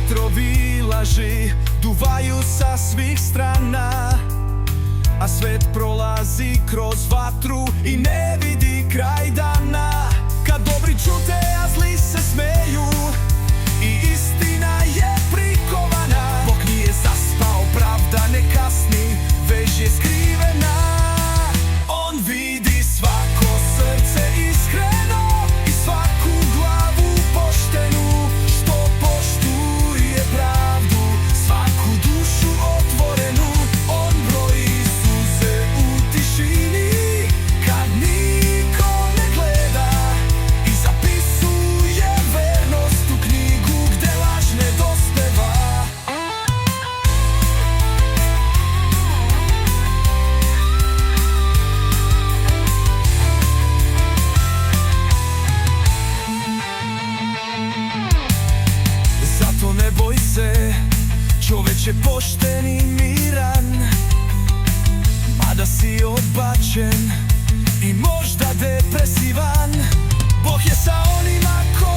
Vjetrovi laži duvaju sa svih strana, a svet prolazi kroz vatru i ne vidi kraj dana. Kad dobri ćute, a zli se smeju i istina je prikovana. Bog nije zaspao, pravda ne kasni, već je skrivena. On vidi svako srce iskreno i svaku glavu poštenu, što poštuje pravdu, svaku dušu otvorenu. On broji suze u tišini kad niko ne gleda i zapisuje vernost u knjigu gde laž ne dospeva. Zato ne boj se, čoveče pošten i miran, mada si odbačen i možda depresivan. Bog je sa onima koji